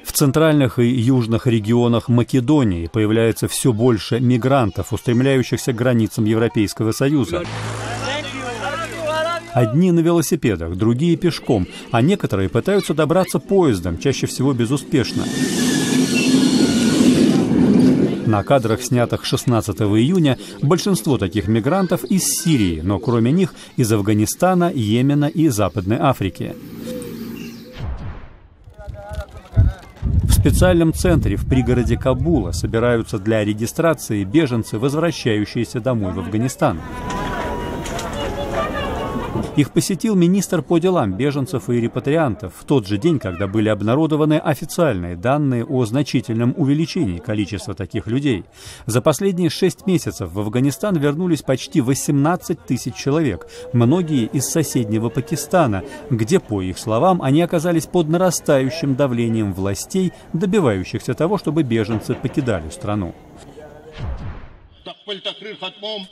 В центральных и южных регионах Македонии появляется все больше мигрантов, устремляющихся к границам Европейского Союза. Одни на велосипедах, другие пешком, а некоторые пытаются добраться поездом, чаще всего безуспешно. На кадрах, снятых 16 июня, большинство таких мигрантов из Сирии, но кроме них из Афганистана, Йемена и Западной Африки. В специальном центре в пригороде Кабула собираются для регистрации беженцы, возвращающиеся домой в Афганистан. Их посетил министр по делам беженцев и репатриантов в тот же день, когда были обнародованы официальные данные о значительном увеличении количества таких людей. За последние 6 месяцев в Афганистан вернулись почти 18 тысяч человек, многие из соседнего Пакистана, где, по их словам, они оказались под нарастающим давлением властей, добивающихся того, чтобы беженцы покидали страну.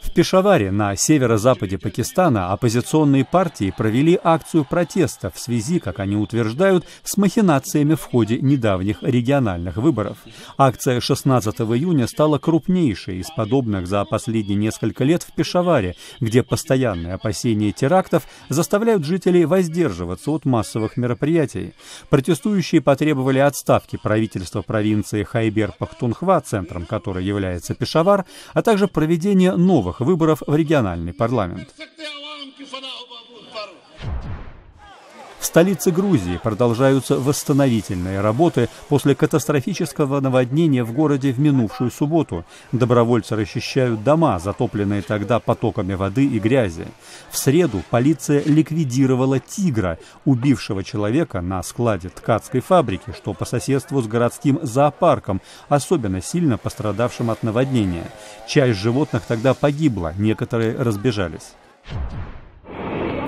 В Пешаваре, на северо-западе Пакистана, оппозиционные партии провели акцию протеста в связи, как они утверждают, с махинациями в ходе недавних региональных выборов. Акция 16 июня стала крупнейшей из подобных за последние несколько лет в Пешаваре, где постоянные опасения терактов заставляют жителей воздерживаться от массовых мероприятий. Протестующие потребовали отставки правительства провинции Хайбер-Пахтунхва, центром которой является Пешавар, а также проведение новых выборов в региональный парламент. В столице Грузии продолжаются восстановительные работы после катастрофического наводнения в городе в минувшую субботу. Добровольцы расчищают дома, затопленные тогда потоками воды и грязи. В среду полиция ликвидировала тигра, убившего человека на складе ткацкой фабрики, что по соседству с городским зоопарком, особенно сильно пострадавшим от наводнения. Часть животных тогда погибла, некоторые разбежались.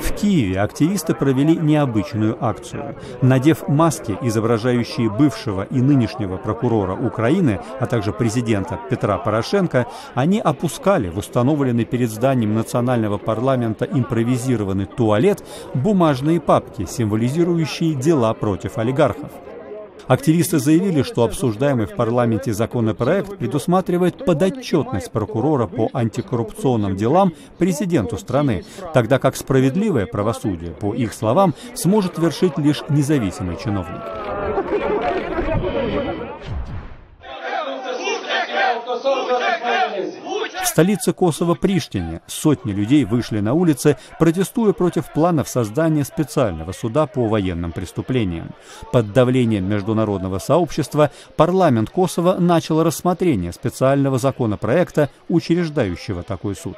В Киеве активисты провели необычную акцию. Надев маски, изображающие бывшего и нынешнего прокурора Украины, а также президента Петра Порошенко, они опускали в установленный перед зданием национального парламента импровизированный туалет бумажные папки, символизирующие дела против олигархов. Активисты заявили, что обсуждаемый в парламенте законопроект предусматривает подотчетность прокурора по антикоррупционным делам президенту страны, тогда как справедливое правосудие, по их словам, сможет вершить лишь независимый чиновник. В столице Косово Приштине сотни людей вышли на улицы, протестуя против планов создания специального суда по военным преступлениям. Под давлением международного сообщества парламент Косово начал рассмотрение специального законопроекта, учреждающего такой суд.